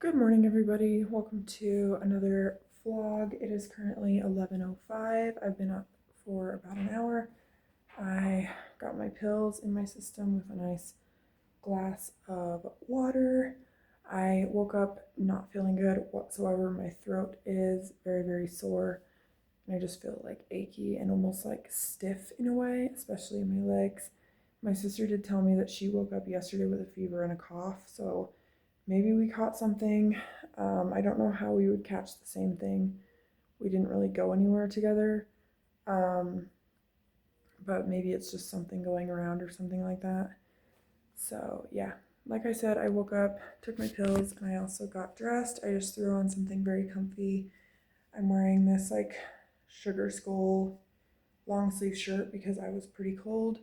Good morning, everybody. Welcome to another vlog. It is currently 11:05. I've been up for about an hour. I got my pills in my system with a nice glass of water. I woke up not feeling good whatsoever. My throat is very, very sore, and I just feel like achy and almost like stiff in a way, especially in my legs. My sister did tell me that she woke up yesterday with a fever and a cough, so maybe we caught something. I don't know how we would catch the same thing. We didn't really go anywhere together. Um, but maybe it's just something going around or something like that. So, yeah. Like I said, I woke up, took my pills, and I also got dressed. I just threw on something very comfy. I'm wearing this like sugar skull long sleeve shirt because I was pretty cold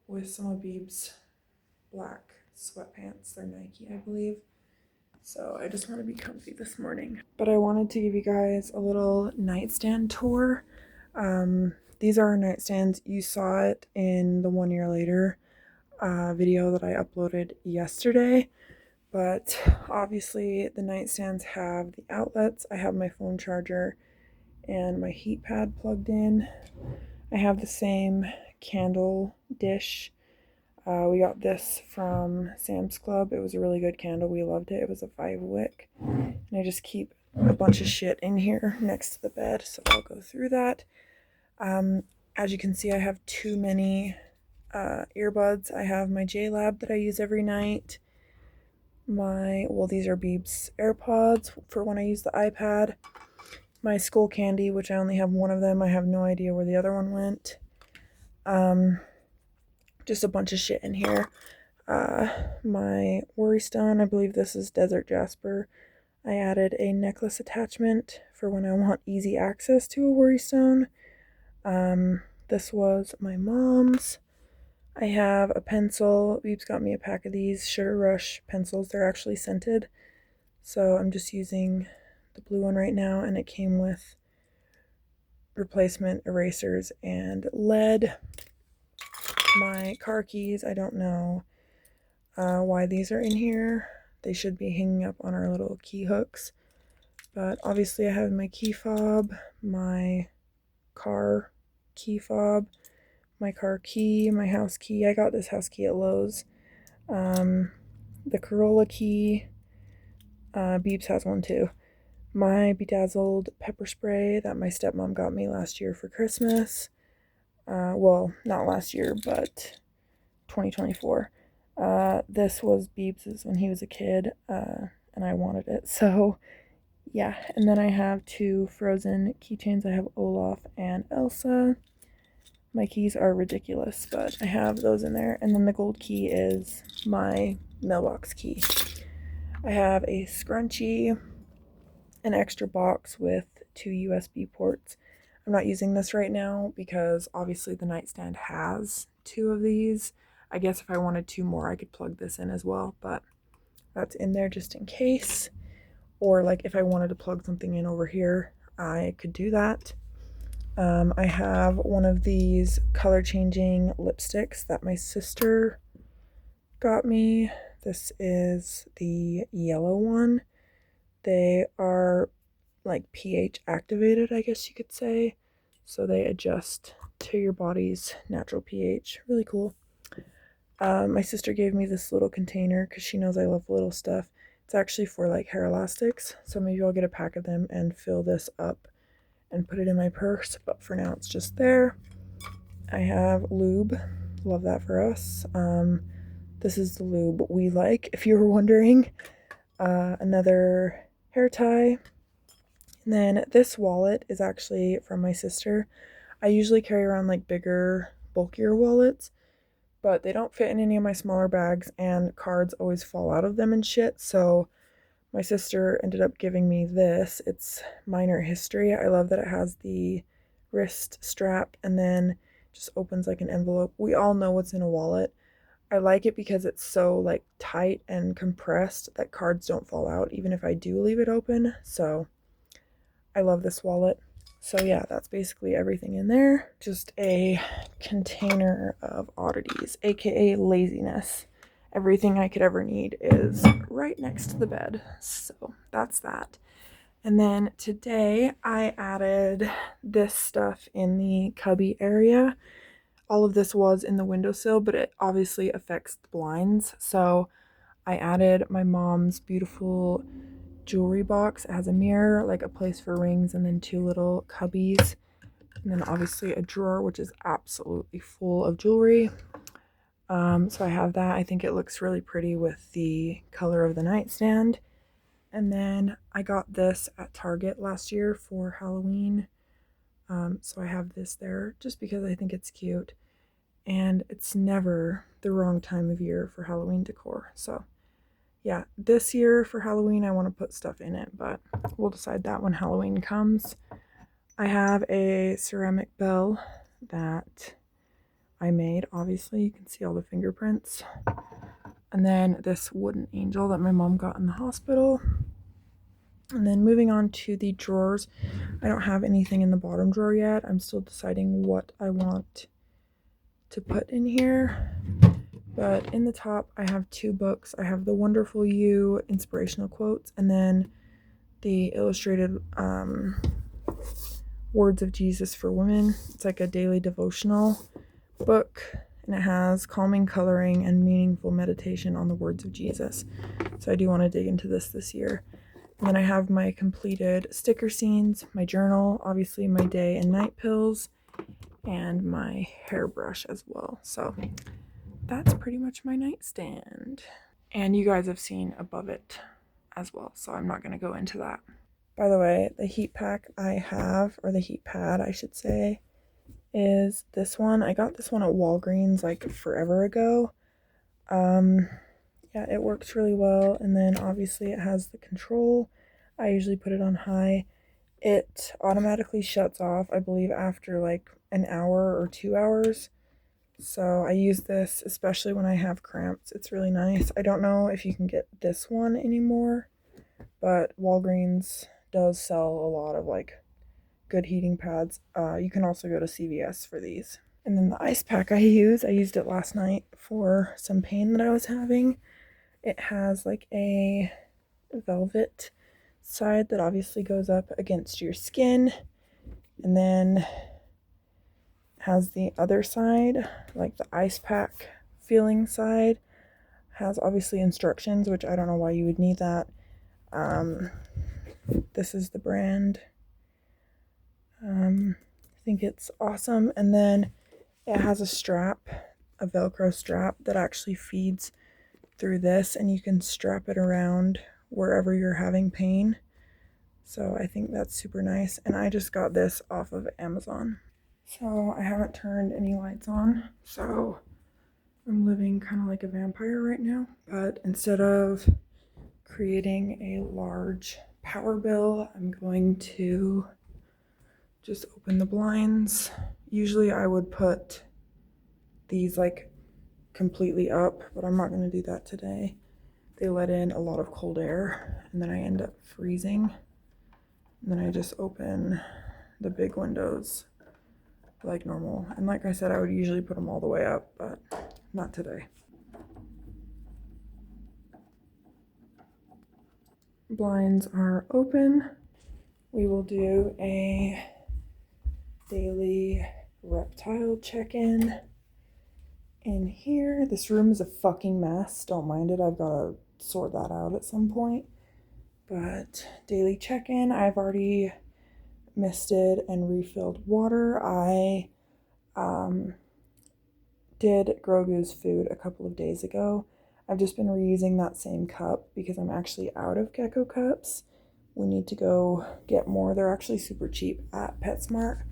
with some of Beeb's black sweatpants. They're Nike, I believe. So I just want to be comfy this morning. But I wanted to give you guys a little nightstand tour. These are our nightstands. You saw it in the 1 year later video that I uploaded yesterday. But obviously the nightstands have the outlets. I have my phone charger and my heat pad plugged in. I have the same candle dish. We got this from Sam's Club. It was a really good candle. We loved it. It was a 5-wick. And I just keep a bunch of shit in here next to the bed, so I'll go through that. As you can see, I have too many earbuds. I have my JLab that I use every night. These are Beeb's AirPods for when I use the iPad. My Skull Candy, which I only have one of them. I have no idea where the other one went. Just a bunch of shit in here. My worry stone, I believe this is Desert Jasper. I added a necklace attachment for when I want easy access to a worry stone. This was my mom's. I have a pencil. Beeb's got me a pack of these Sugar Rush pencils. They're actually scented. So I'm just using the blue one right now, and it came with replacement erasers and lead. My car keys, I don't know why these are in here. They should be hanging up on our little key hooks. But obviously I have my key fob, my car key fob, my car key, my house key. I got this house key at Lowe's. The Corolla key. Beeps has one too. My bedazzled pepper spray that my stepmom got me last year for Christmas. Well, not last year, but 2024. This was Beebs's when he was a kid, and I wanted it, so yeah. And then I have two Frozen keychains. I have Olaf and Elsa. My keys are ridiculous, but I have those in there. And then the gold key is my mailbox key. I have a scrunchie, an extra box with 2 USB ports. I'm not using this right now because obviously the nightstand has 2 of these. I guess if I wanted 2 more, I could plug this in as well, but that's in there just in case. Or like if I wanted to plug something in over here, I could do that. I have one of these color changing lipsticks that my sister got me. This is the yellow one. They are like pH activated, I guess you could say. So they adjust to your body's natural pH. Really cool. My sister gave me this little container because she knows I love little stuff. It's actually for like hair elastics. So maybe I'll get a pack of them and fill this up and put it in my purse. But for now, it's just there. I have lube. Love that for us. This is the lube we like, if you were wondering. Another hair tie. And then this wallet is actually from my sister. I usually carry around like bigger, bulkier wallets, but they don't fit in any of my smaller bags, and cards always fall out of them and shit. So my sister ended up giving me this. It's minor history. I love that it has the wrist strap and then just opens like an envelope. We all know what's in a wallet. I like it because it's so like tight and compressed that cards don't fall out even if I do leave it open. So I love this wallet. So yeah, that's basically everything in there. Just a container of oddities, aka laziness. everything I could ever need is right next to the bed. So that's that. And then today I added this stuff in the cubby area. All of this was in the windowsill, but it obviously affects the blinds. So I added my mom's beautiful jewelry box. It has a mirror, like a place for rings, and then 2 little cubbies. And then obviously a drawer, which is absolutely full of jewelry. So I have that. I think it looks really pretty with the color of the nightstand. And then I got this at Target last year for Halloween. So I have this there just because I think it's cute. And it's never the wrong time of year for Halloween decor. So yeah, this year for Halloween I want to put stuff in it, but we'll decide that when Halloween comes. I have a ceramic bell that I made. Obviously, you can see all the fingerprints. And then this wooden angel that my mom got in the hospital. And then moving on to the drawers, I don't have anything in the bottom drawer yet. I'm still deciding what I want to put in here. But in the top, I have 2 books. I have the Wonderful You inspirational quotes, and then the illustrated Words of Jesus for Women. It's like a daily devotional book, and it has calming coloring and meaningful meditation on the words of Jesus. So I do want to dig into this year. And then I have my completed sticker scenes, my journal, obviously my day and night pills, and my hairbrush as well. So that's pretty much my nightstand. And you guys have seen above it as well, so I'm not going to go into that. By the way, the heat pack I have, or the heat pad I should say, is this one. I got this one at Walgreens like forever ago. Yeah, it works really well. And then obviously it has the control. I usually put it on high. It automatically shuts off, I believe, after like an hour or 2 hours. So I use this especially when I have cramps. It's really nice. I don't know if you can get this one anymore, but Walgreens does sell a lot of like good heating pads. You can also go to CVS for these. And then the ice pack I used it last night for some pain that I was having. It has like a velvet side that obviously goes up against your skin, and then has the other side, like the ice pack feeling side, has obviously instructions, which I don't know why you would need that. This is the brand. I think it's awesome. And then it has a strap, a Velcro strap that actually feeds through this, and you can strap it around wherever you're having pain. So I think that's super nice. And I just got this off of Amazon. So I haven't turned any lights on, so I'm living kind of like a vampire right now. But instead of creating a large power bill, I'm going to just open the blinds. Usually I would put these like completely up, but I'm not going to do that today. They let in a lot of cold air, and then I end up freezing. And then I just open the big windows like normal. And like I said, I would usually put them all the way up, but not today. Blinds are open. We will do a daily reptile check-in in here. This room is a fucking mess. Don't mind it. I've got to sort that out at some point. But daily check-in, I've already misted and refilled water. I did Grogu's food a couple of days ago. I've just been reusing that same cup because I'm actually out of gecko cups. We need to go get more. They're actually super cheap at PetSmart.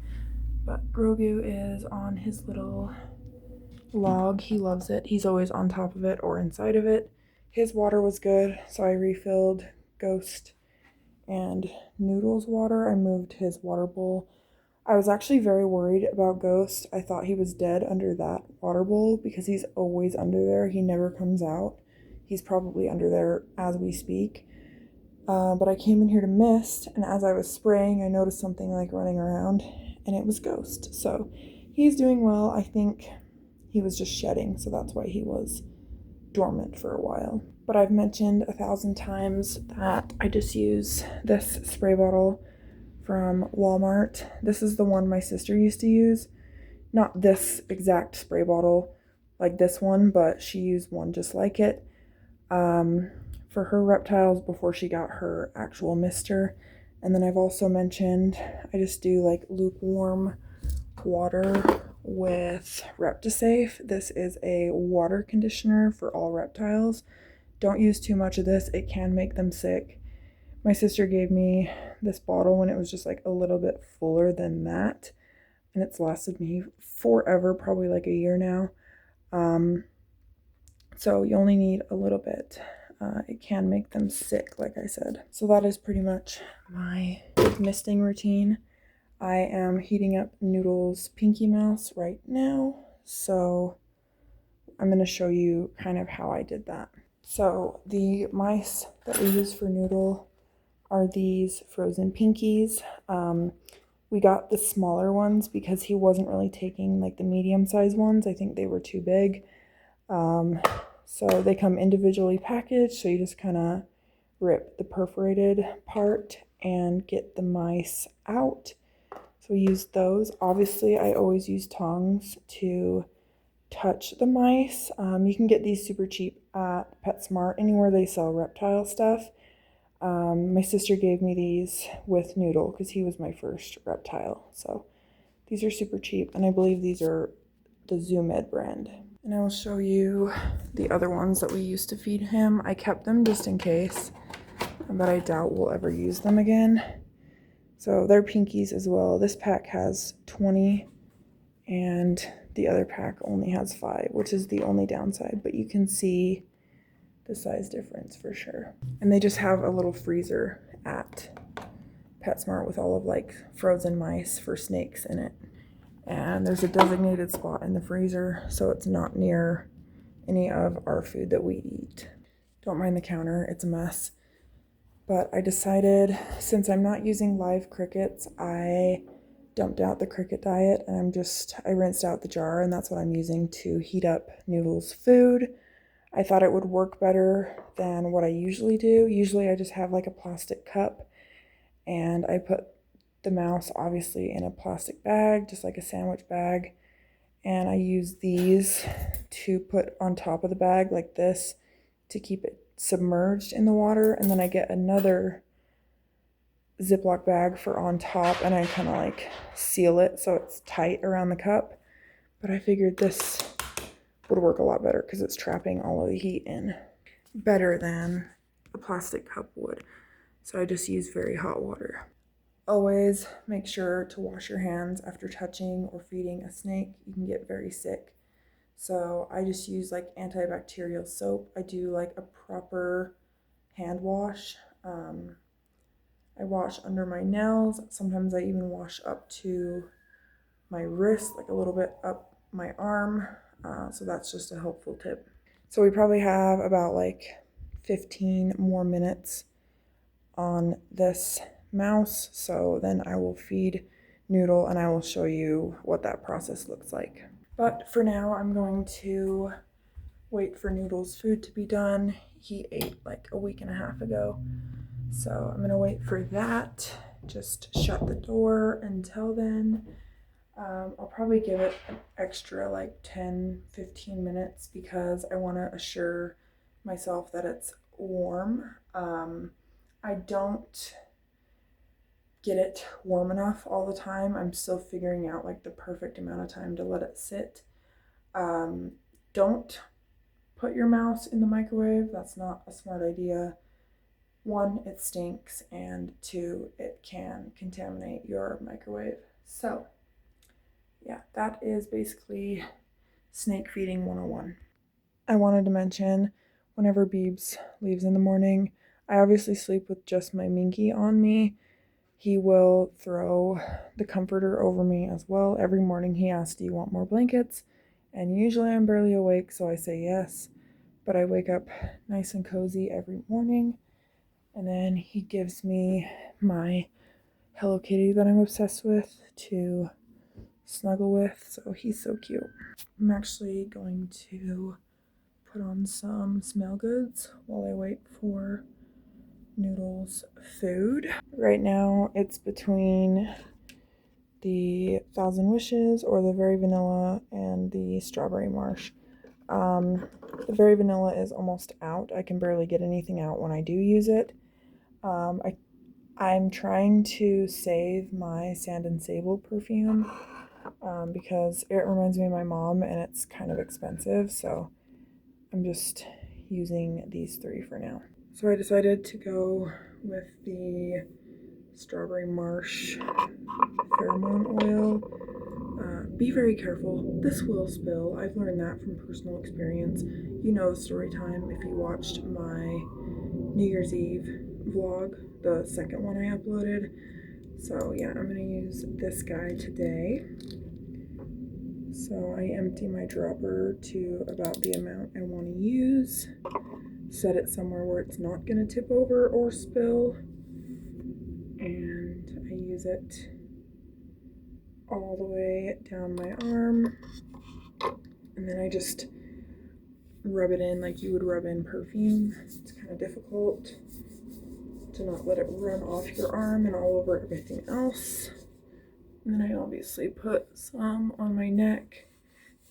But Grogu is on his little log. He loves it. He's always on top of it or inside of it. His water was good, so I refilled Ghost and Noodle's water. I moved his water bowl. I was actually very worried about Ghost. I thought he was dead under that water bowl because he's always under there. He never comes out. He's probably under there as we speak. But I came in here to mist, and as I was spraying, I noticed something like running around, and it was Ghost. So he's doing well. I think he was just shedding, so that's why he was dormant for a while. But I've mentioned 1,000 times that I just use this spray bottle from Walmart. This is the one my sister used to use. Not this exact spray bottle like this one, but she used one just like it for her reptiles before she got her actual mister. And then I've also mentioned I just do like lukewarm water with Reptisafe. This is a water conditioner for all reptiles. Don't use too much of this, it can make them sick. My sister gave me this bottle when it was just like a little bit fuller than that, and it's lasted me forever, probably like a year now. So you only need a little bit. It can make them sick, like I said. So that is pretty much my misting routine. I am heating up Noodle's Pinky Mouse right now, so I'm going to show you kind of how I did that. So the mice that we use for Noodle are these frozen pinkies. We got the smaller ones because he wasn't really taking like the medium-sized ones. I think they were too big. So they come individually packaged, so you just kind of rip the perforated part and get the mice out. So we use those. Obviously, I always use tongs to touch the mice. You can get these super cheap at PetSmart, anywhere they sell reptile stuff. My sister gave me these with Noodle because he was my first reptile. So these are super cheap, and I believe these are the Zoo Med brand. And I will show you the other ones that we used to feed him. I kept them just in case, but I doubt we'll ever use them again. So they're pinkies as well. This pack has 20 and the other pack only has 5, which is the only downside, but you can see the size difference for sure. And they just have a little freezer at PetSmart with all of like frozen mice for snakes in it. And there's a designated spot in the freezer, so it's not near any of our food that we eat. Don't mind the counter, it's a mess. But I decided, since I'm not using live crickets, I dumped out the cricket diet and I rinsed out the jar, and that's what I'm using to heat up Noodle's food. I thought it would work better than what I usually do. Usually I just have like a plastic cup, and I put the mouse obviously in a plastic bag, just like a sandwich bag. And I use these to put on top of the bag like this to keep it submerged in the water. And then I get another Ziploc bag for on top, and I kind of like seal it so it's tight around the cup. But I figured this would work a lot better because it's trapping all of the heat in better than a plastic cup would. So I just use very hot water. Always make sure to wash your hands after touching or feeding a snake. You can get very sick. So I just use like antibacterial soap. I do like a proper hand wash. I wash under my nails. Sometimes I even wash up to my wrist, like a little bit up my arm. So that's just a helpful tip. So we probably have about like 15 more minutes on this mouse, so then I will feed Noodle and I will show you what that process looks like. But for now, I'm going to wait for Noodle's food to be done. He ate like a week and a half ago, so I'm gonna wait for that. Just shut the door until then. I'll probably give it an extra like 10-15 minutes because I want to assure myself that it's warm. I don't get it warm enough all the time. I'm still figuring out like the perfect amount of time to let it sit. Don't put your mouse in the microwave. That's not a smart idea. 1, it stinks, and 2, it can contaminate your microwave. So yeah, that is basically snake feeding 101. I wanted to mention, whenever Beebs leaves in the morning, I obviously sleep with just my Minky on me. He will throw the comforter over me as well. Every morning he asks, do you want more blankets? And usually I'm barely awake, so I say yes. But I wake up nice and cozy every morning. And then he gives me my Hello Kitty that I'm obsessed with to snuggle with. So he's so cute. I'm actually going to put on some smell goods while I wait for Noodles' food. Right now it's between the Thousand Wishes or the Very Vanilla and the Strawberry Marsh. The Very Vanilla is almost out. I can barely get anything out when I do use it. I'm trying to save my Sand and Sable perfume because it reminds me of my mom and it's kind of expensive, so I'm just using these three for now. So I decided to go with the Strawberry Marsh pheromone oil. Be very careful. This will spill. I've learned that from personal experience. You know the story time if you watched my New Year's Eve vlog, the second one I uploaded. So yeah, I'm gonna use this guy today. So I empty my dropper to about the amount I want to use. Set it somewhere where it's not gonna tip over or spill. And I use it all the way down my arm. And then I just rub it in like you would rub in perfume. It's kind of difficult to not let it run off your arm and all over everything else. And then I obviously put some on my neck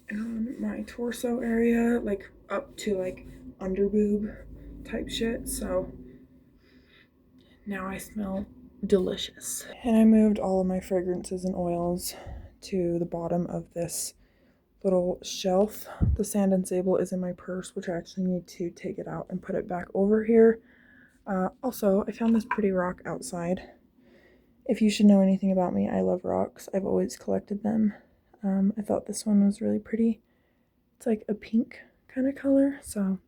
and on my torso area, like up to like under boob type shit. So now I smell delicious. And I moved all of my fragrances and oils to the bottom of this little shelf. The Sand and Sable is in my purse, which I actually need to take it out and put it back over here. Also, I found this pretty rock outside. If you should know anything about me, I love rocks. I've always collected them. I thought this one was really pretty. It's like a pink kind of color, so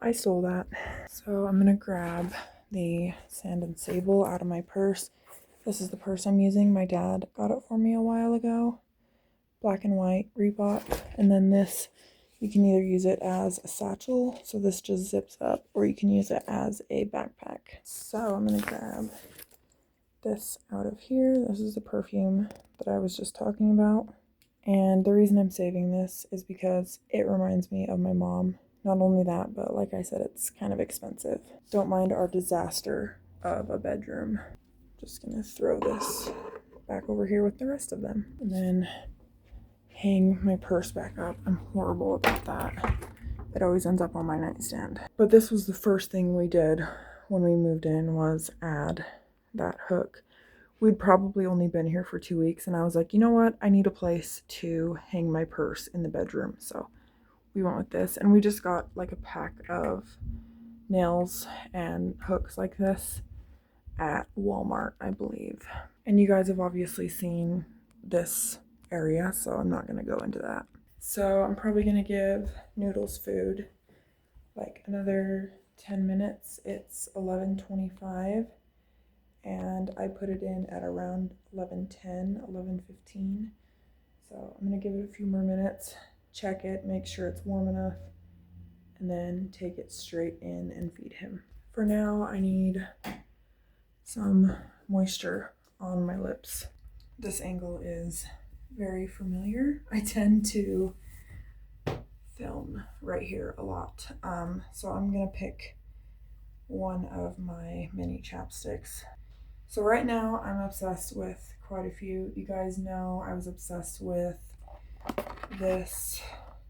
I stole that. So I'm gonna grab the Sand and Sable out of my purse. This is the purse I'm using. My dad got it for me a while ago. Black and white Reebok. And then this, you can either use it as a satchel, so this just zips up, or you can use it as a backpack. So I'm gonna grab this out of here. This is the perfume that I was just talking about. And the reason I'm saving this is because it reminds me of my mom. Not only that, but like I said, it's kind of expensive. Don't mind our disaster of a bedroom. Just gonna throw this back over here with the rest of them. And then hang my purse back up. I'm horrible about that. It always ends up on my nightstand. But this was the first thing we did when we moved in, was add that hook. We'd probably only been here for 2 weeks, and I was like, you know what? I need a place to hang my purse in the bedroom. So we went with this, and we just got like a pack of nails and hooks like this at Walmart, I believe. And you guys have obviously seen this area, so I'm not going to go into that. So I'm probably going to give Noodles food like another 10 minutes. It's 11:25. And I put it in at around 11:10, 11:15. So I'm gonna give it a few more minutes, check it, make sure it's warm enough, and then take it straight in and feed him. For now, I need some moisture on my lips. This angle is very familiar. I tend to film right here a lot. So I'm gonna pick one of my mini chapsticks. So right now I'm obsessed with quite a few. You guys know I was obsessed with this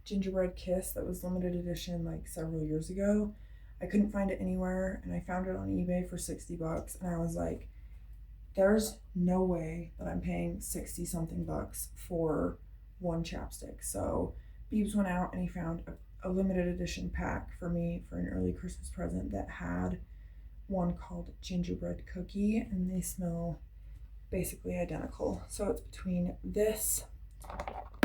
gingerbread kiss that was limited edition like several years ago. I couldn't find it anywhere, and I found it on eBay for 60 bucks, and I was like, there's no way that I'm paying 60 something bucks for one chapstick. So Beebs went out and he found a limited edition pack for me for an early Christmas present that had one called Gingerbread Cookie, and they smell basically identical. So it's between this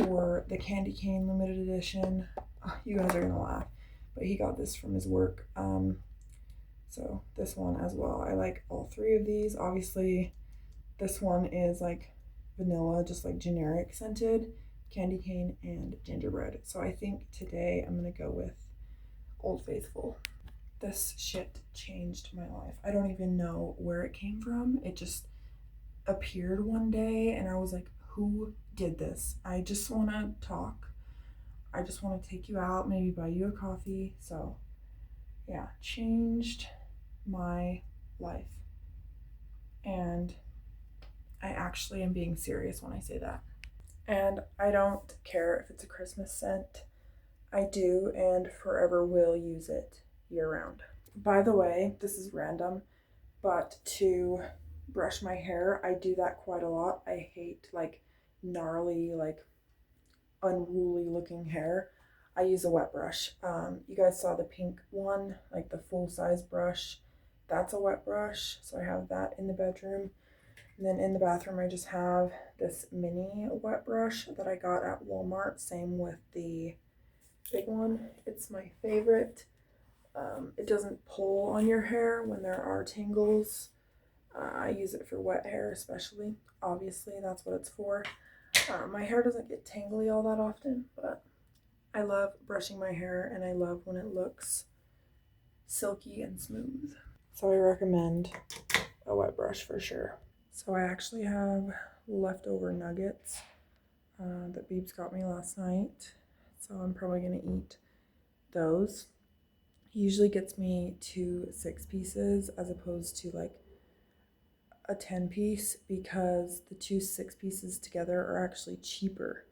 or the Candy Cane limited edition. Oh, you guys are gonna laugh, but he got this from his work. So this one as well. I like all three of these. Obviously, this one is like vanilla, just like generic scented, Candy Cane, and gingerbread. So I think today I'm gonna go with Old Faithful. This shit changed my life. I don't even know where it came from. It just appeared one day and I was like, who did this? I just want to talk. I just want to take you out, maybe buy you a coffee. So yeah, changed my life. And I actually am being serious when I say that. And I don't care if it's a Christmas scent. I do and forever will use it year round. By the way, this is random, but to brush my hair, I do that quite a lot. I hate like gnarly, like unruly looking hair. I use a wet brush. You guys saw the pink one, like the full size brush. That's a wet brush, so I have that in the bedroom. And then in the bathroom, I just have this mini wet brush that I got at Walmart. Same with the big one. It's my favorite. It doesn't pull on your hair when there are tangles. I use it for wet hair especially. Obviously, that's what it's for. My hair doesn't get tangly all that often, but I love brushing my hair and I love when it looks silky and smooth. So I recommend a wet brush for sure. So I actually have leftover nuggets that Beebs got me last night. So I'm probably gonna eat those. He usually gets me 2 6-pieces as opposed to like a 10-piece because the 2 6-pieces together are actually cheaper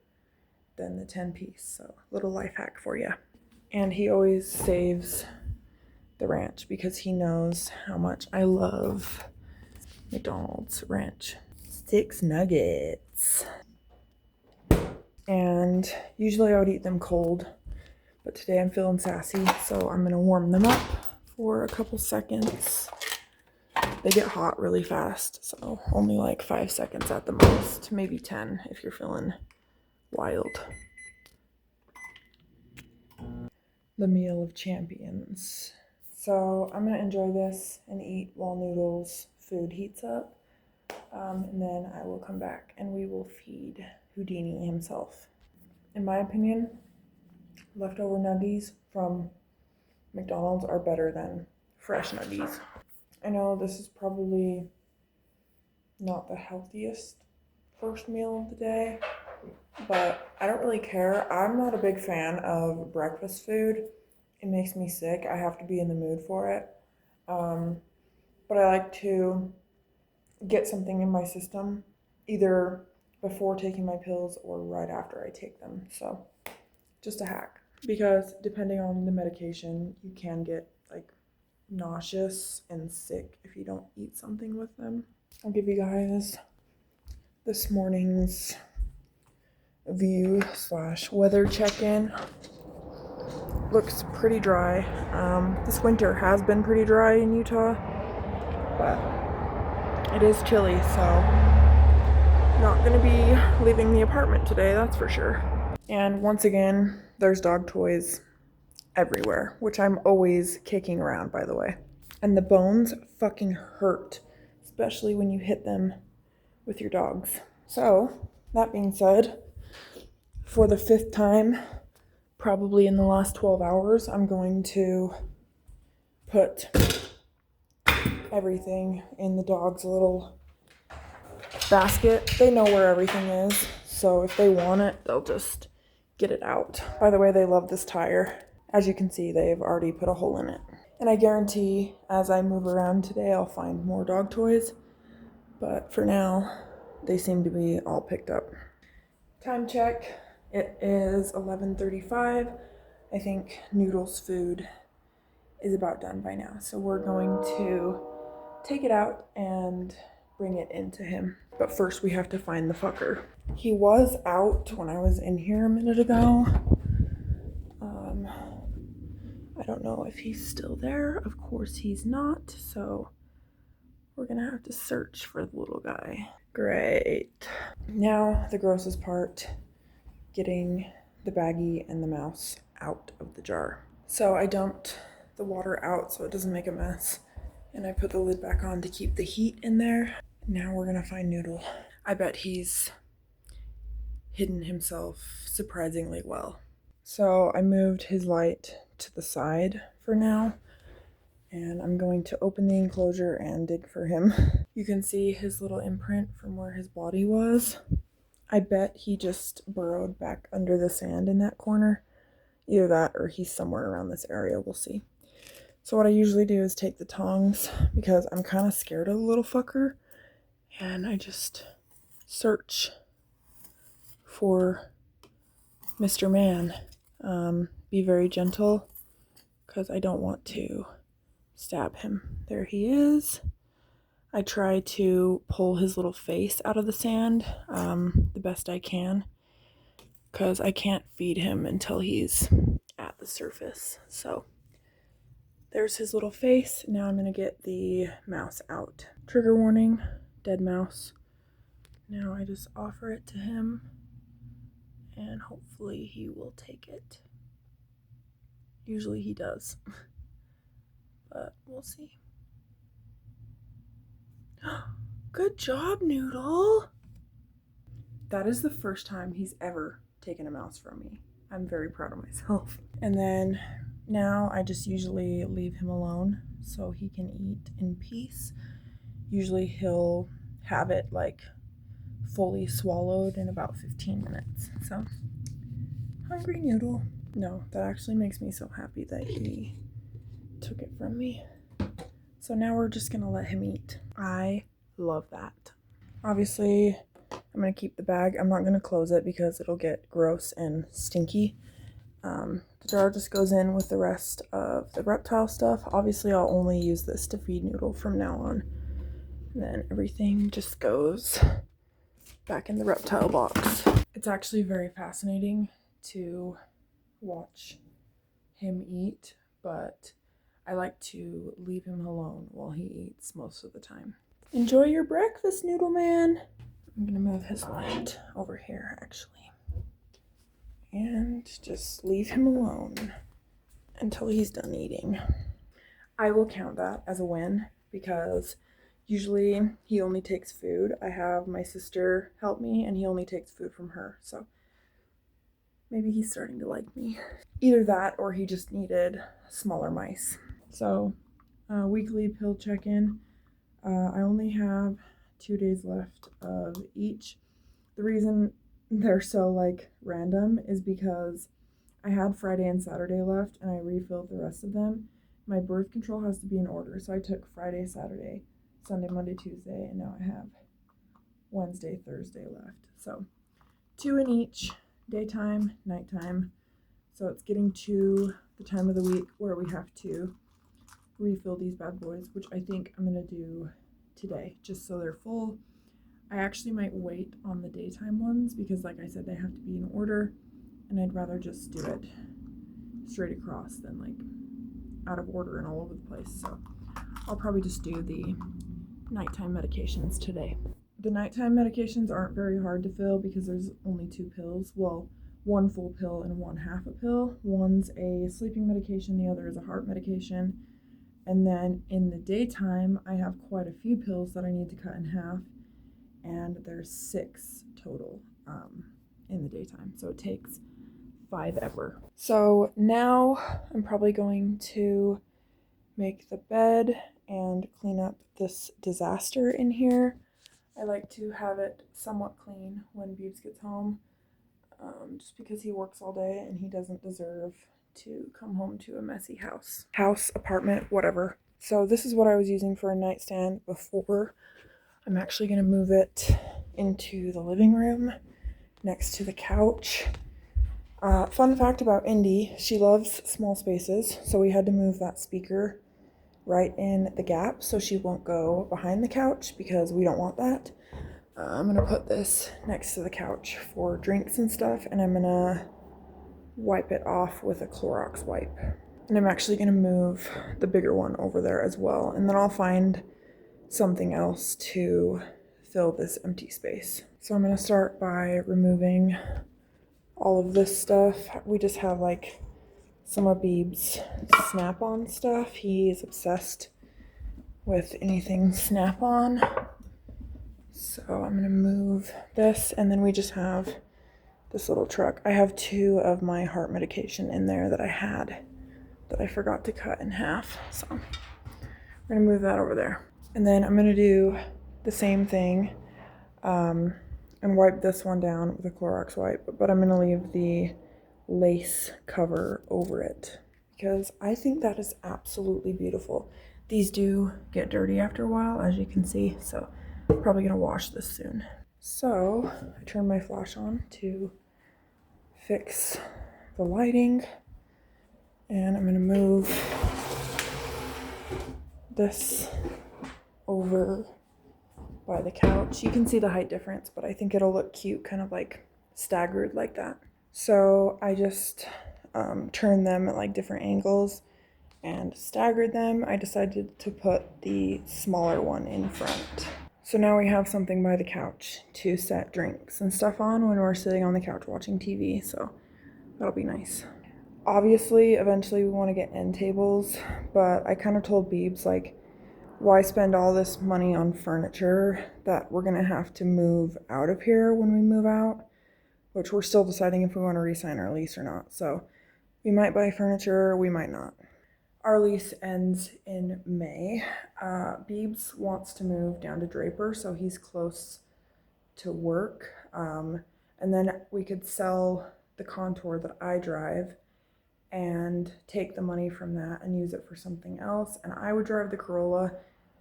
than the 10-piece. So little life hack for you. And he always saves the ranch because he knows how much I love McDonald's ranch. 6 nuggets. And usually I would eat them cold, but today I'm feeling sassy, so I'm gonna warm them up for a couple seconds. They get hot really fast, so only like 5 seconds at the most, maybe 10 if you're feeling wild. The meal of champions. So I'm gonna enjoy this and eat while Noodle's food heats up. And then I will come back and we will feed Houdini himself. In my opinion, leftover nuggies from McDonald's are better than fresh nuggies. I know this is probably not the healthiest first meal of the day, but I don't really care. I'm not a big fan of breakfast food. It makes me sick. I have to be in the mood for it. But I like to get something in my system either before taking my pills or right after I take them. So just a hack, because depending on the medication, you can get like nauseous and sick if you don't eat something with them. I'll give you guys this morning's view / weather check-in. Looks pretty dry. This winter has been pretty dry in Utah, but it is chilly, so not gonna be leaving the apartment today, that's for sure. And once again, there's dog toys everywhere, which I'm always kicking around, by the way. And the bones fucking hurt, especially when you hit them with your dogs. So, that being said, for the 5th time, probably in the last 12 hours, I'm going to put everything in the dog's little basket. They know where everything is, so if they want it, they'll just get it out. By the way, they love this tire. As you can see, they've already put a hole in it. And I guarantee as I move around today, I'll find more dog toys. But for now, they seem to be all picked up. Time check. It is 11:35. I think Noodle's food is about done by now. So we're going to take it out and bring it into him. But first we have to find the fucker. He was out when I was in here a minute ago. I don't know if he's still there. Of course he's not, so we're gonna have to search for the little guy. Great. Now the grossest part, getting the baggie and the mouse out of the jar. So I dumped the water out so it doesn't make a mess, and I put the lid back on to keep the heat in there. Now we're gonna find Noodle. I bet he's hidden himself surprisingly well. So I moved his light to the side for now, and I'm going to open the enclosure and dig for him. You can see his little imprint from where his body was. I bet he just burrowed back under the sand in that corner. Either that or he's somewhere around this area. We'll see. So what I usually do is take the tongs because I'm kind of scared of the little fucker. And I just search for Mr. Man. Be very gentle because I don't want to stab him. There he is. I try to pull his little face out of the sand the best I can because I can't feed him until he's at the surface. So there's his little face. Now I'm going to get the mouse out. Trigger warning, dead mouse. Now I just offer it to him and hopefully he will take it. Usually he does, but we'll see. Good job, Noodle. That is the first time he's ever taken a mouse from me. I'm very proud of myself. And then now I just usually leave him alone so he can eat in peace. Usually he'll have it like fully swallowed in about 15 minutes. So, hungry Noodle. No, that actually makes me so happy that he took it from me. So now we're just gonna let him eat. I love that. Obviously, I'm gonna keep the bag. I'm not gonna close it because it'll get gross and stinky. The jar just goes in with the rest of the reptile stuff. Obviously, I'll only use this to feed Noodle from now on. And then everything just goes back in the reptile box. It's actually very fascinating to watch him eat, but I like to leave him alone while he eats most of the time. Enjoy your breakfast, Noodle Man. I'm gonna move his light over here actually. And just leave him alone until he's done eating. I will count that as a win because usually he only takes food. I have my sister help me and he only takes food from her. So maybe he's starting to like me. Either that or he just needed smaller mice. So weekly pill check-in. I only have 2 days left of each. The reason they're so like random is because I had Friday and Saturday left and I refilled the rest of them. My birth control has to be in order, so I took Friday, Saturday, Sunday, Monday, Tuesday, and now I have Wednesday, Thursday left. So 2 in each, daytime, nighttime. So it's getting to the time of the week where we have to refill these bad boys, which I think I'm gonna do today, just so they're full. I actually might wait on the daytime ones because like I said, they have to be in order and I'd rather just do it straight across than like out of order and all over the place. So I'll probably just do the nighttime medications today. The nighttime medications aren't very hard to fill because there's only 2 pills. Well, 1 full pill and 1 half a pill. One's a sleeping medication, the other is a heart medication. And then in the daytime, I have quite a few pills that I need to cut in half. And there's 6 total in the daytime. So it takes 5 ever. So now I'm probably going to make the bed and clean up this disaster in here. I like to have it somewhat clean when Beebs gets home, just because he works all day and he doesn't deserve to come home to a messy house, apartment, whatever. So this is what I was using for a nightstand before. I'm actually going to move it into the living room next to the couch. Fun fact about Indy, she loves small spaces, so we had to move that speaker right in the gap so she won't go behind the couch because we don't want that. I'm going to put this next to the couch for drinks and stuff, and I'm going to wipe it off with a Clorox wipe. And I'm actually going to move the bigger one over there as well, and then I'll find something else to fill this empty space. So I'm going to start by removing all of this stuff. We just have like some of Beeb's Snap-on stuff. He is obsessed with anything Snap-on. So I'm going to move this, and then we just have this little truck. I have 2 of my heart medication in there that I forgot to cut in half. So I'm going to move that over there. And then I'm going to do the same thing and wipe this one down with a Clorox wipe, but I'm going to leave the lace cover over it because I think that is absolutely beautiful. These do get dirty after a while, as you can see, so I'm probably gonna wash this soon. So I turned my flash on to fix the lighting, and I'm gonna move this over by the couch. You can see the height difference, but I think it'll look cute, kind of like staggered like that. So I just turned them at like different angles and staggered them. I decided to put the smaller one in front. So now we have something by the couch to set drinks and stuff on when we're sitting on the couch watching TV, so that'll be nice. Obviously, eventually we want to get end tables, but I kind of told Beebs, like, why spend all this money on furniture that we're gonna have to move out of here when we move out, which we're still deciding if we want to re-sign our lease or not. So we might buy furniture, we might not. Our lease ends in May. Beebs wants to move down to Draper, so he's close to work. And then we could sell the Contour that I drive and take the money from that and use it for something else. And I would drive the Corolla.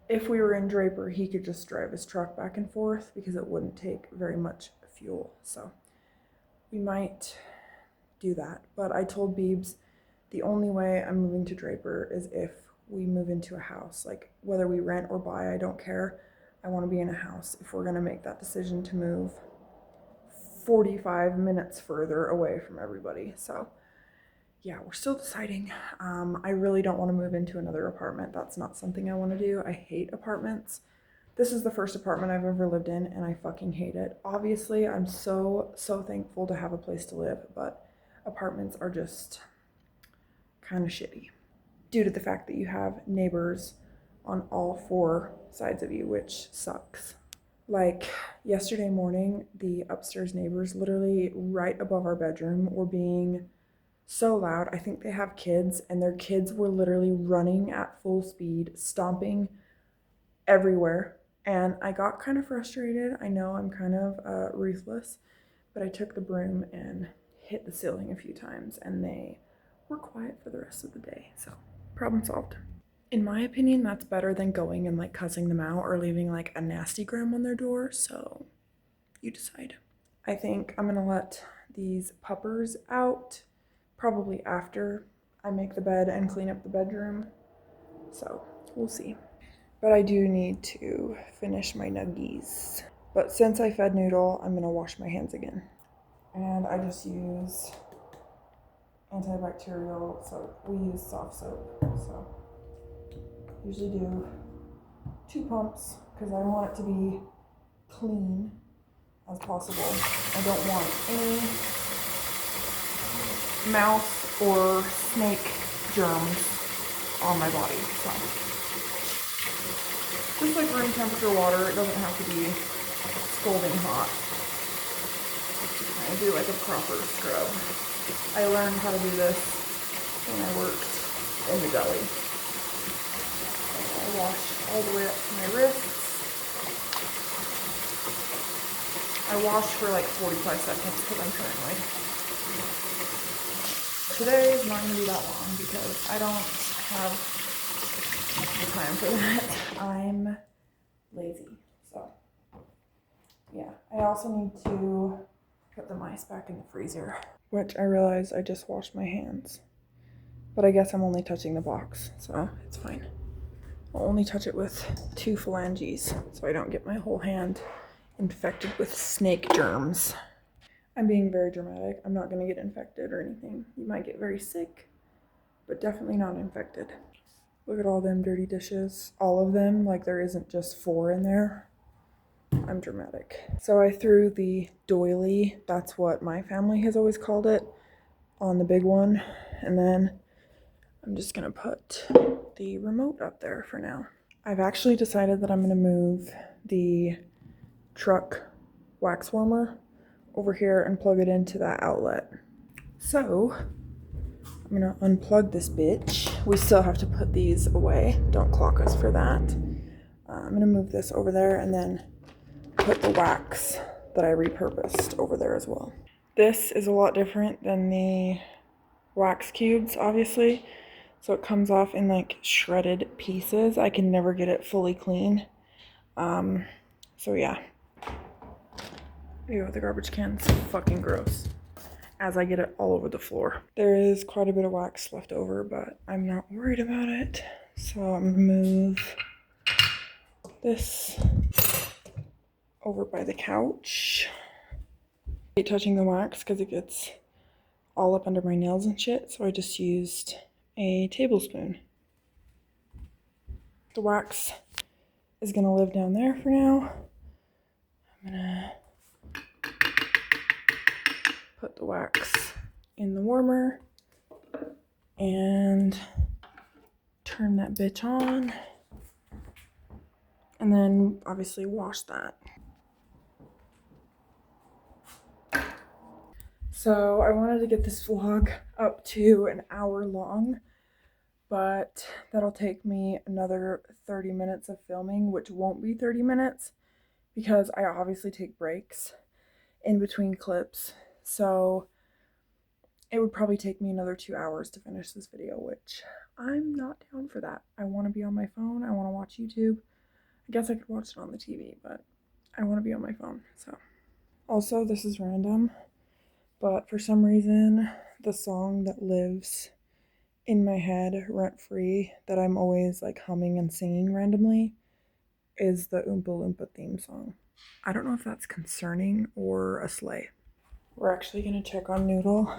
If we were in Draper, he could just drive his truck back and forth because it wouldn't take very much fuel. So we might do that. But I told Beebs the only way I'm moving to Draper is if we move into a house. Like, whether we rent or buy, I don't care. I want to be in a house if we're going to make that decision to move 45 minutes further away from everybody. So yeah, we're still deciding. I really don't want to move into another apartment. That's not something I want to do. I hate apartments. This is the first apartment I've ever lived in, and I fucking hate it. Obviously, I'm so thankful to have a place to live, but apartments are just kind of shitty due to the fact that you have neighbors on all four sides of you, which sucks. Like yesterday morning, the upstairs neighbors literally right above our bedroom were being so loud. I think they have kids, and their kids were literally running at full speed, stomping everywhere. And I got kind of frustrated. I know I'm kind of ruthless, but I took the broom and hit the ceiling a few times, and they were quiet for the rest of the day. So problem solved. In my opinion, that's better than going and like cussing them out or leaving like a nasty gram on their door. So you decide. I think I'm gonna let these puppers out probably after I make the bed and clean up the bedroom. So we'll see. But I do need to finish my nuggies. But since I fed Noodle, I'm gonna wash my hands again. And I just use antibacterial soap. We use soft soap, so usually do 2 pumps because I want it to be clean as possible. I don't want any mouse or snake germs on my body. So just like room temperature water, it doesn't have to be scalding hot. I do like a proper scrub. I learned how to do this when I worked in the deli. I wash all the way up to my wrists. I wash for like 45 seconds because I'm paranoid. Today is not going to be that long because I don't have the time for that. I'm lazy. So yeah, I also need to put the mice back in the freezer, which I realized I just washed my hands. But I guess I'm only touching the box, so it's fine. I'll only touch it with 2 phalanges so I don't get my whole hand infected with snake germs. I'm being very dramatic. I'm not going to get infected or anything. You might get very sick, but definitely not infected. Look at all them dirty dishes. All of them, like there isn't just 4 in there. I'm dramatic. So I threw the doily, that's what my family has always called it, on the big one. And then I'm just gonna put the remote up there for now. I've actually decided that I'm gonna move the truck wax warmer over here and plug it into that outlet. So I'm gonna unplug this bitch. We still have to put these away. Don't clock us for that. I'm gonna move this over there and then put the wax that I repurposed over there as well. This is a lot different than the wax cubes, obviously. So it comes off in like shredded pieces. I can never get it fully clean. So yeah. Ew, the garbage can's fucking gross. As I get it all over the floor. There is quite a bit of wax left over, but I'm not worried about it. So I'm gonna move this over by the couch. I hate touching the wax because it gets all up under my nails and shit, so I just used a tablespoon. The wax is gonna live down there for now. I'm gonna put the wax in the warmer and turn that bitch on, and then obviously wash that. So I wanted to get this vlog up to an hour long, but that'll take me another 30 minutes of filming, which won't be 30 minutes because I obviously take breaks in between clips. So it would probably take me another 2 hours to finish this video, which I'm not down for that. I want to be on my phone. I want to watch YouTube. I guess I could watch it on the TV, but I want to be on my phone. So also, this is random, but for some reason, the song that lives in my head rent-free that I'm always like humming and singing randomly is the Oompa Loompa theme song. I don't know if that's concerning or a sleigh. We're actually gonna check on Noodle,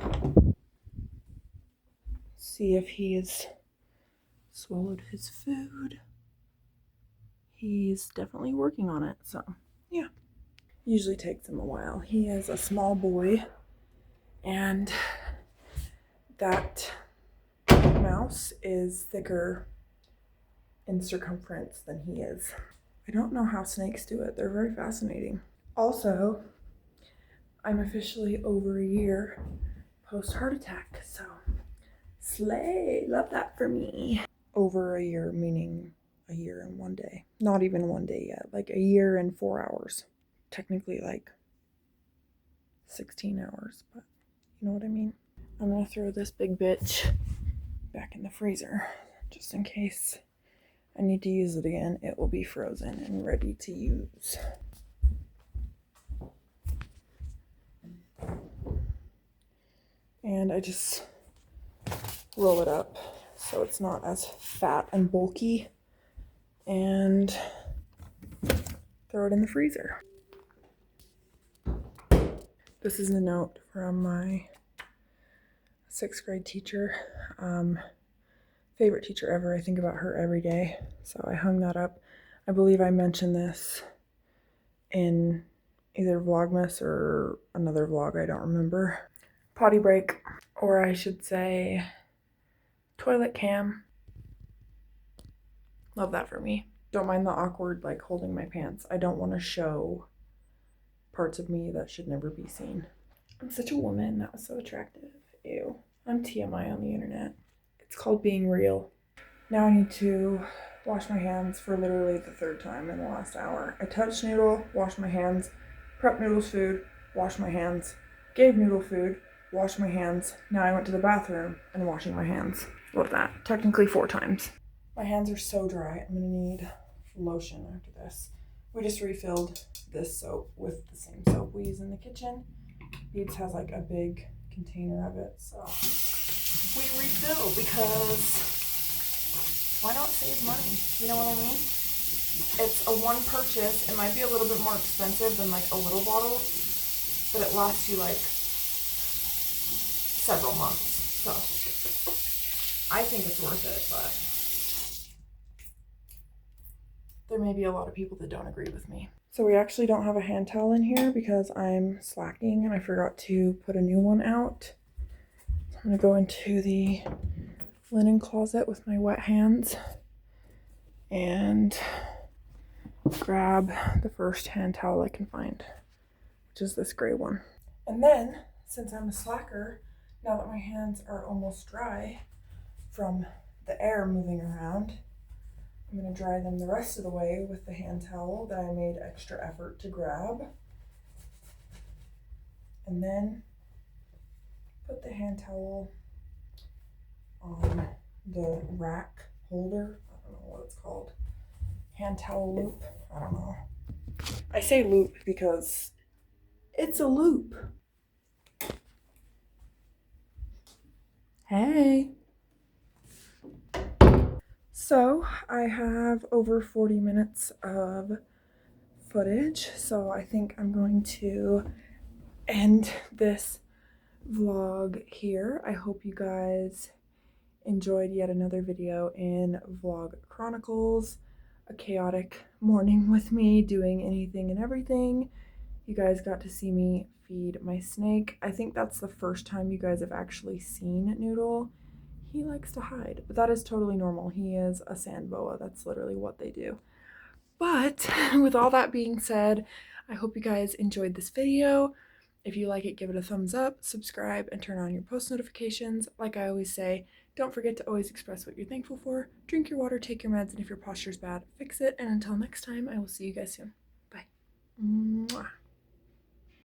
see if he's swallowed his food. He's definitely working on it, so yeah. Usually takes him a while. He is a small boy, and that mouse is thicker in circumference than he is. I don't know how snakes do it. They're very fascinating. Also, I'm officially over a year post heart attack, so slay, love that for me. Over a year meaning a year and 1 day. Not even 1 day yet, like a year and 4 hours. Technically like 16 hours, but you know what I mean. I'm gonna throw this big bitch back in the freezer just in case I need to use it again. It will be frozen and ready to use. And I just roll it up so it's not as fat and bulky, and throw it in the freezer. This is a note from my 6th grade teacher. Favorite teacher ever. I think about her every day. So I hung that up. I believe I mentioned this in either Vlogmas or another vlog, I don't remember. Potty break, or I should say toilet cam. Love that for me. Don't mind the awkward like holding my pants. I don't want to show parts of me that should never be seen. I'm such a woman. That was so attractive. Ew. I'm TMI on the internet. It's called being real. Now I need to wash my hands for literally the 3rd time in the last hour. I touched Noodle, washed my hands, prepped Noodle's food, washed my hands, gave Noodle food, washed my hands. Now I went to the bathroom and washing my hands. Love that. Technically 4 times. My hands are so dry. I'm gonna need lotion after this. We just refilled this soap with the same soap we use in the kitchen. Beats has like a big container of it, so we refill because why not save money? You know what I mean? It's a one purchase. It might be a little bit more expensive than like a little bottle, but it lasts you like several months. So I think it's worth it, but there may be a lot of people that don't agree with me. So we actually don't have a hand towel in here because I'm slacking and I forgot to put a new one out. So I'm gonna go into the linen closet with my wet hands and grab the first hand towel I can find, which is this gray one. And then, since I'm a slacker, now that my hands are almost dry from the air moving around, I'm going to dry them the rest of the way with the hand towel that I made extra effort to grab. And then put the hand towel on the rack holder. I don't know what it's called. Hand towel loop. I don't know. I say loop because it's a loop. Hey. So I have over 40 minutes of footage, so I think I'm going to end this vlog here. I hope you guys enjoyed yet another video in Vlog Chronicles, a chaotic morning with me doing anything and everything. You guys got to see me feed my snake. I think that's the first time you guys have actually seen Noodle. He likes to hide, but that is totally normal. He is a sand boa. That's literally what they do. But with all that being said, I hope you guys enjoyed this video. If you like it, give it a thumbs up, subscribe, and turn on your post notifications. Like I always say, don't forget to always express what you're thankful for. Drink your water, take your meds, and if your posture's bad, fix it. And until next time, I will see you guys soon. Bye.